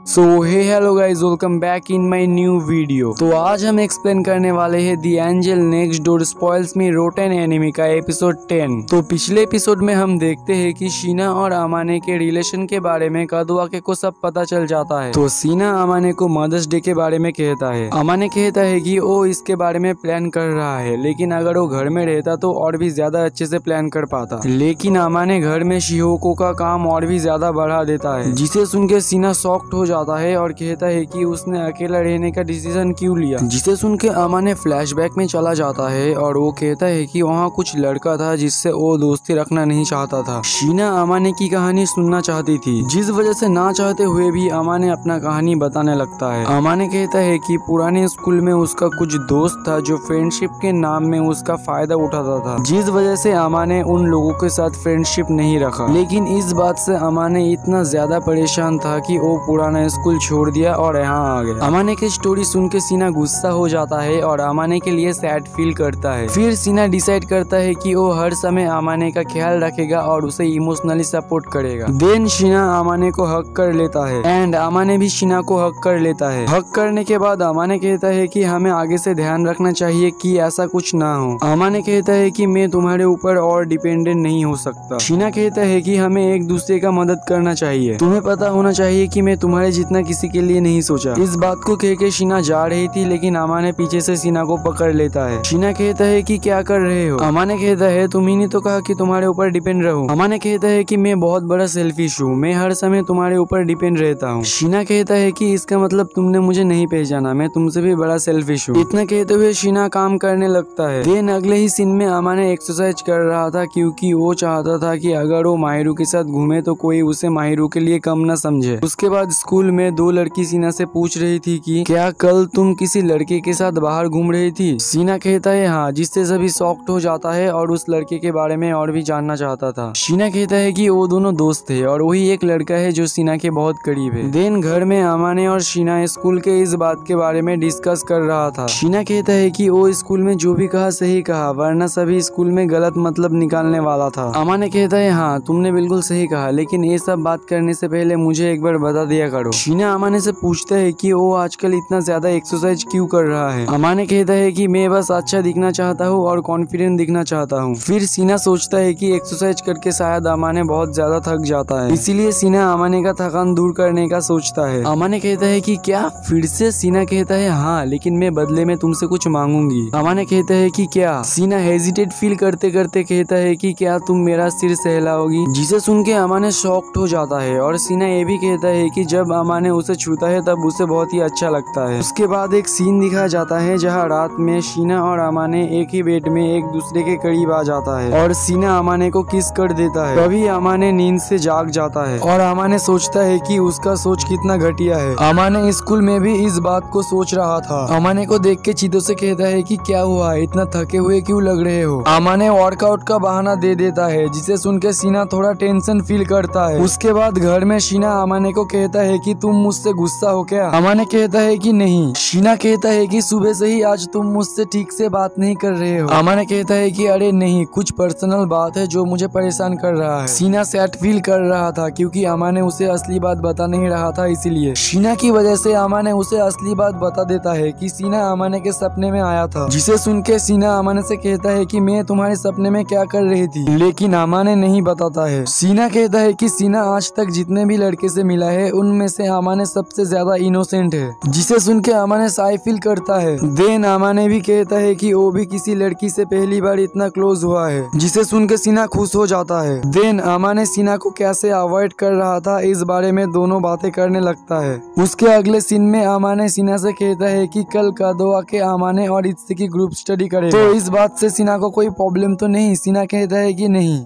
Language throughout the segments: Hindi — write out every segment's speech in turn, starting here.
So hey hello guys, welcome back in my new video. तो आज हम एक्सप्लेन करने वाले हैं the angel next door spoils me rotten anime का एपिसोड 10। तो पिछले एपिसोड में हम देखते हैं कि शीना और अमाने के रिलेशन के बारे में कादुआके को सब पता चल जाता है। तो शीना अमाने को मदर्स डे के बारे में कहता है। अमाने कहता है कि वो इसके बारे में प्लान कर रहा है, लेकिन अगर वो घर में रहता तो और भी ज्यादा अच्छे से प्लान कर पाता। लेकिन अमाने घर में शिहोको का काम और भी ज्यादा बढ़ा देता है, जिसे सुन के शीना शॉक्ड हो जाता है और कहता है कि उसने अकेला रहने का डिसीजन क्यों लिया। जिसे सुन के अमाने फ्लैशबैक में चला जाता है और वो कहता है कि वहाँ कुछ लड़का था जिससे वो दोस्ती रखना नहीं चाहता था। शीना अमाने की कहानी सुनना चाहती थी, जिस वजह से ना चाहते हुए भी अमाने अपना कहानी बताने लगता है। अमाने कहता है कि पुराने स्कूल में उसका कुछ दोस्त था जो फ्रेंडशिप के नाम में उसका फायदा उठाता था, जिस वजह से अमाने उन लोगों के साथ फ्रेंडशिप नहीं रखा। लेकिन इस बात से अमाने इतना ज्यादा परेशान था कि वो पुराना स्कूल छोड़ दिया और यहाँ आ गया। अमाने की स्टोरी सुन के शीना गुस्सा हो जाता है और अमाने के लिए सैड फील करता है। फिर शीना डिसाइड करता है कि वो हर समय अमाने का ख्याल रखेगा और उसे इमोशनली सपोर्ट करेगा। देन शीना अमाने को हक कर लेता है एंड अमाने भी शीना को हक कर लेता है। हक करने के बाद अमाने कहता है कि हमें आगे से ध्यान रखना चाहिए कि ऐसा कुछ ना हो। अमाने कहता है कि मैं तुम्हारे ऊपर और डिपेंडेंट नहीं हो सकता। शीना कहता है कि हमें एक दूसरे का मदद करना चाहिए। तुम्हें पता होना चाहिए कि मैं तुम्हारे जितना किसी के लिए नहीं सोचा। इस बात को कह के शीना जा रही थी, लेकिन अमाने पीछे से शीना को पकड़ लेता है। शीना कहता है कि क्या कर रहे हो। अमाने कहता है तुम ही ने तो कहा कि तुम्हारे ऊपर डिपेंड रहो। अमाने कहता है कि मैं बहुत बड़ा सेल्फिश हूँ, मैं हर समय तुम्हारे ऊपर डिपेंड रहता हूँ। शीना कहता है कि इसका मतलब तुमने मुझे नहीं पहचाना, मैं तुमसे भी बड़ा सेल्फिश हूँ। इतना कहते हुए शीना काम करने लगता है। देन अगले ही सीन में अमाने एक्सरसाइज कर रहा था, क्योंकि वो चाहता था कि अगर वो माहिरू के साथ घूमे तो कोई उसे माहिरू के लिए कम न समझे। उसके बाद स्कूल में दो लड़की शीना से पूछ रही थी कि क्या कल तुम किसी लड़के के साथ बाहर घूम रही थी। शीना कहता है हाँ, जिससे सभी शॉक्ड हो जाता है और उस लड़के के बारे में और भी जानना चाहता था। शीना कहता है कि वो दोनों दोस्त थे और वही एक लड़का है जो शीना के बहुत करीब है। देन घर में अमाने और शीना स्कूल के इस बात के बारे में डिस्कस कर रहा था। शीना कहता है कि वो स्कूल में जो भी कहा सही कहा, वरना सभी स्कूल में गलत मतलब निकालने वाला था। अमाने कहता है हाँ, तुमने बिल्कुल सही कहा, लेकिन ये सब बात करने से पहले मुझे एक बार बता दिया करो। शीना अमाने से पूछता है कि वो आजकल इतना ज्यादा एक्सरसाइज क्यों कर रहा है। अमाने कहता है कि मैं बस अच्छा दिखना चाहता हूँ और कॉन्फिडेंट दिखना चाहता हूँ। फिर शीना सोचता है कि एक्सरसाइज करके शायद अमाने बहुत ज्यादा थक जाता है, इसीलिए शीना अमाने का थकान दूर करने का सोचता है। अमाने कहता है कि क्या फिर से। शीना कहता है हाँ, लेकिन मैं बदले में तुमसे कुछ मांगूंगी। अमाने कहता है कि क्या। शीना हेजिटेट फील करते करते कहता है कि क्या तुम मेरा सिर सहलाओगी। जिसे सुन के अमाने शॉक्ड हो जाता है और शीना ये भी कहता है कि जब अमाने उसे छूता है तब उसे बहुत ही अच्छा लगता है। उसके बाद एक सीन दिखाया जाता है जहाँ रात में शीना और अमाने एक ही बेड में एक दूसरे के करीब आ जाता है और शीना अमाने को किस कर देता है। तभी अमाने नींद से जाग जाता है और अमाने सोचता है कि उसका सोच कितना घटिया है। अमाने स्कूल में भी इस बात को सोच रहा था। अमाने को देख के चीतों से कहता है कि क्या हुआ, इतना थके हुए क्यों लग रहे हो। अमाने वर्कआउट का बहाना दे देता है, जिसे सुन के शीना थोड़ा टेंशन फील करता है। उसके बाद घर में शीना अमाने को कहता है कि तुम मुझसे गुस्सा हो क्या। अमाने कहता है कि नहीं। शीना कहता है कि सुबह से ही आज तुम मुझसे ठीक से बात नहीं कर रहे हो। अमाने कहता है कि अरे नहीं, कुछ पर्सनल बात है जो मुझे परेशान कर रहा है। शीना सैड फील कर रहा था क्योंकि अमाने उसे असली बात बता नहीं रहा था, इसीलिए शीना की वजह से अमाने उसे असली बात बता देता है कि शीना अमाने के सपने में आया था। जिसे सुन के शीना अमाने से कहता है कि मैं तुम्हारे सपने में क्या कर रही थी, लेकिन अमाने नहीं बताता है। शीना कहता है कि शीना आज तक जितने भी लड़के से मिला है उनमें से अमाने सबसे ज्यादा इनोसेंट है। जिसे सुन के अमाने शाय फील करता है। देन अमाने भी कहता है कि वो भी किसी लड़की से पहली बार इतना क्लोज हुआ है, जिसे सुन के शीना खुश हो जाता है। देन अमाने शीना को कैसे अवॉइड कर रहा था इस बारे में दोनों बातें करने लगता है। उसके अगले सीन में अमाने शीना से कहता है कि कल कादुआके अमाने और इत्से की ग्रुप स्टडी करेगा, तो इस बात से शीना को कोई प्रॉब्लम तो नहीं। शीना कहता है कि नहीं।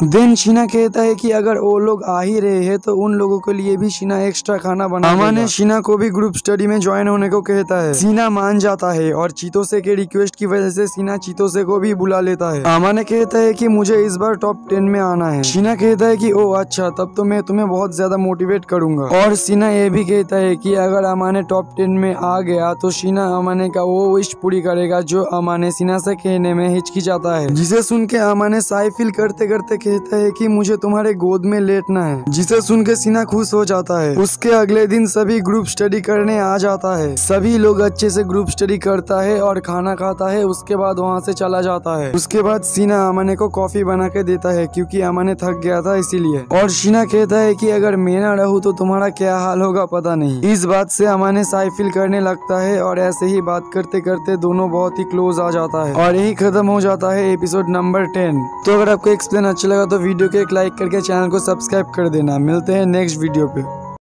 देन शीना कहता है कि अगर वो लोग आ ही रहे हैं तो उन लोगों के लिए भी शीना एक्स्ट्रा खाना बना। अमाने शीना को भी ग्रुप स्टडी में ज्वाइन होने को कहता है। शीना मान जाता है और चीतोसे के रिक्वेस्ट की वजह से शीना चीतोसे को भी बुला लेता है। अमाने कहता है कि मुझे इस बार टॉप 10 में आना है। शीना कहता है कि ओ अच्छा, तब तो मैं तुम्हें बहुत ज्यादा मोटिवेट करूंगा। और शीना ये भी कहता है कि अगर अमाने टॉप 10 में आ गया तो शीना अमाने का वो विश पूरी करेगा जो अमाने शीना से कहने में हिचकिचाता है। जिसे सुन के अमाने शाय फील करते करते कहता है कि मुझे तुम्हारे गोद में लेटना है, जिसे सुन के सीना खुश हो जाता है। उसके अगले दिन सभी ग्रुप स्टडी करने आ जाता है। सभी लोग अच्छे से ग्रुप स्टडी करता है और खाना खाता है। उसके बाद वहाँ से चला जाता है। उसके बाद शीना अमाने को कॉफी बना के देता है क्योंकि अमाने थक गया था इसीलिए। और शीना कहता है कि अगर मैं ना रहूँ तो तुम्हारा क्या हाल होगा पता नहीं। इस बात से अमाने साई फील करने लगता है और ऐसे ही बात करते करते दोनों बहुत ही क्लोज आ जाता है और यही खत्म हो जाता है एपिसोड नंबर 10। तो अगर आपको एक्सप्लेन अच्छा लगा तो वीडियो को एक लाइक करके चैनल को सब्सक्राइब कर देना। मिलते हैं नेक्स्ट वीडियो पे।